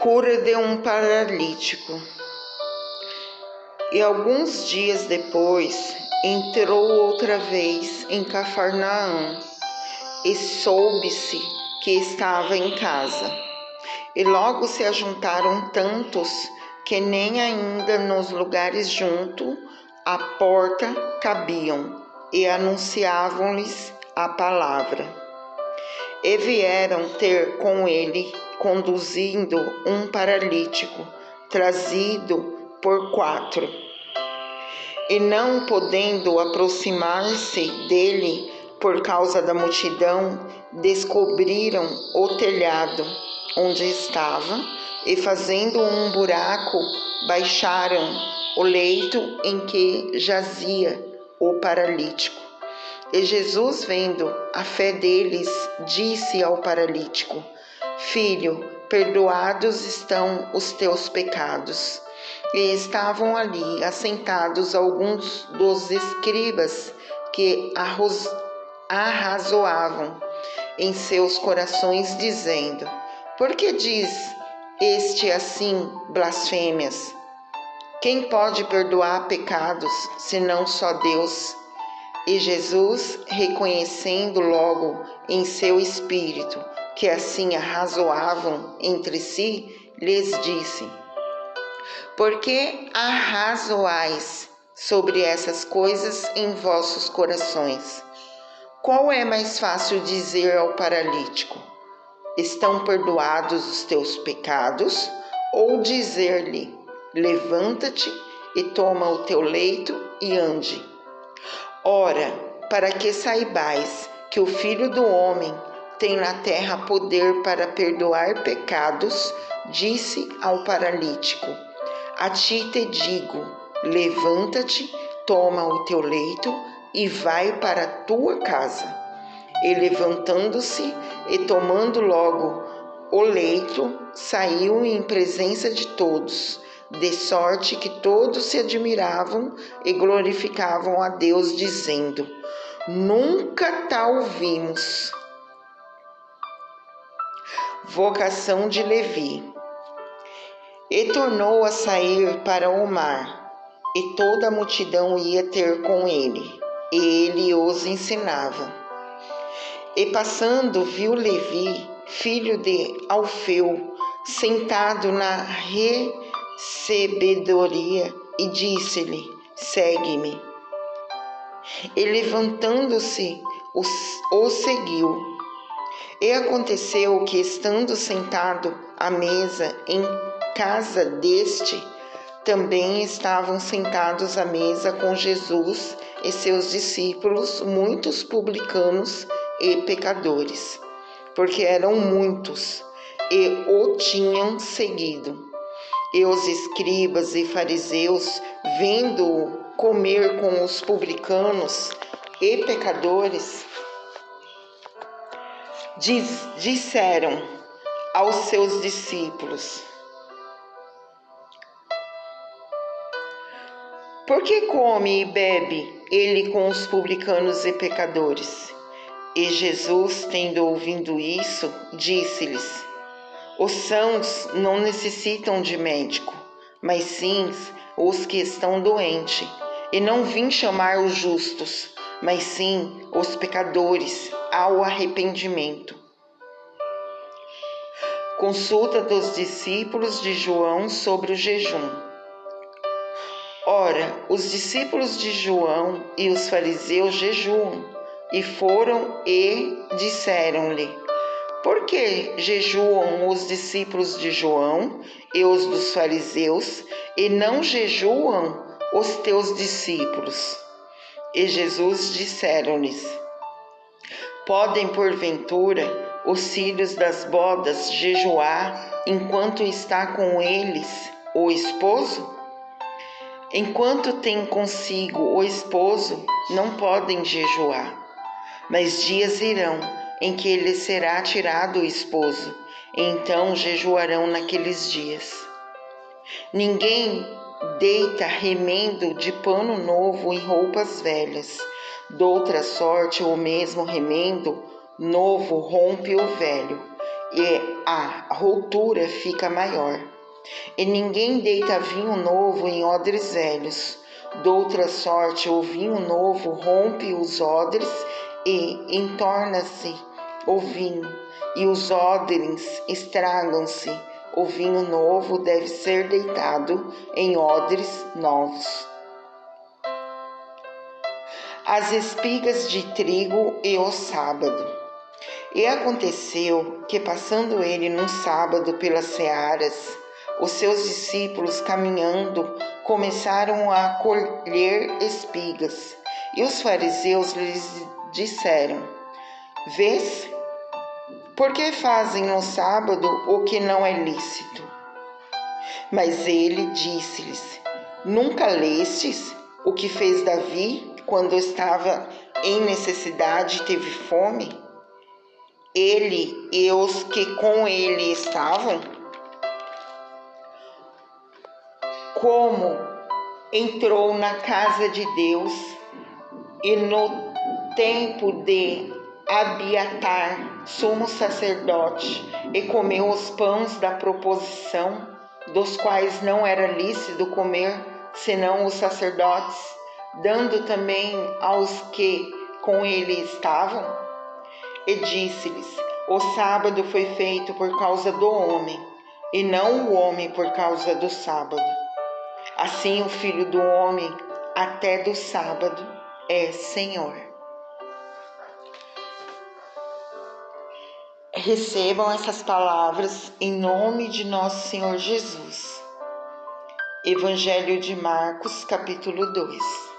Cura de um paralítico. E alguns dias depois, entrou outra vez em Cafarnaum, e soube-se que estava em casa. E logo se ajuntaram tantos que nem ainda nos lugares junto à porta cabiam, e anunciavam-lhes a palavra. E vieram ter com ele, conduzindo um paralítico, trazido por 4. E não podendo aproximar-se dele por causa da multidão, descobriram o telhado onde estava, e fazendo um buraco, baixaram o leito em que jazia o paralítico. E Jesus, vendo a fé deles, disse ao paralítico: Filho, perdoados estão os teus pecados. E estavam ali assentados alguns dos escribas que arrazoavam em seus corações, dizendo: Por que diz este assim blasfêmias? Quem pode perdoar pecados, senão só Deus? E Jesus, reconhecendo logo em seu espírito que assim arrazoavam entre si, lhes disse: Por que arrazoais sobre essas coisas em vossos corações? Qual é mais fácil dizer ao paralítico: Estão perdoados os teus pecados? Ou dizer-lhe: Levanta-te e toma o teu leito e ande? Ora, para que saibais que o Filho do Homem tem na terra poder para perdoar pecados, disse ao paralítico: A ti te digo, levanta-te, toma o teu leito e vai para a tua casa. E levantando-se e tomando logo o leito, saiu em presença de todos, de sorte que todos se admiravam e glorificavam a Deus, dizendo: Nunca tal vimos. Vocação de Levi. E tornou a sair para o mar, e toda a multidão ia ter com ele, e ele os ensinava. E passando, viu Levi, filho de Alfeu, sentado na recebedoria, e disse-lhe: Segue-me. E levantando-se, o seguiu. E aconteceu que, estando sentado à mesa em casa deste, também estavam sentados à mesa com Jesus e seus discípulos muitos publicanos e pecadores, porque eram muitos e o tinham seguido. E os escribas e fariseus, vendo-o comer com os publicanos e pecadores, disseram aos seus discípulos: Por que come e bebe ele com os publicanos e pecadores? E Jesus, tendo ouvido isso, disse-lhes: Os sãos não necessitam de médico, mas sim os que estão doentes. E não vim chamar os justos, mas sim os pecadores ao arrependimento. Consulta dos discípulos de João sobre o jejum. Ora, os discípulos de João e os fariseus jejuam, e foram e disseram-lhe: Por que jejuam os discípulos de João e os dos fariseus, e não jejuam os teus discípulos? E Jesus disseram-lhes: Podem, porventura, os filhos das bodas jejuar enquanto está com eles o esposo? Enquanto tem consigo o esposo, não podem jejuar. Mas dias virão em que lhe será tirado o esposo, e então jejuarão naqueles dias. Ninguém deita remendo de pano novo em roupas velhas. Doutra sorte, o mesmo remendo novo rompe o velho, e a rotura fica maior. E ninguém deita vinho novo em odres velhos. Doutra sorte, o vinho novo rompe os odres e entorna-se o vinho, e os odres estragam-se. O vinho novo deve ser deitado em odres novos. As espigas de trigo e o sábado. E aconteceu que, passando ele num sábado pelas searas, os seus discípulos, caminhando, começaram a colher espigas. E os fariseus lhes disseram: Vês? Por que fazem no sábado o que não é lícito? Mas ele disse-lhes: Nunca lestes o que fez Davi quando estava em necessidade e teve fome? Ele e os que com ele estavam? Como entrou na casa de Deus e no tempo de Abiatar, sumo sacerdote, e comeu os pães da proposição, dos quais não era lícito comer senão os sacerdotes, dando também aos que com ele estavam? E disse-lhes: O sábado foi feito por causa do homem, e não o homem por causa do sábado. Assim o Filho do Homem, até do sábado, é Senhor. Recebam essas palavras em nome de nosso Senhor Jesus. Evangelho de Marcos, capítulo 2.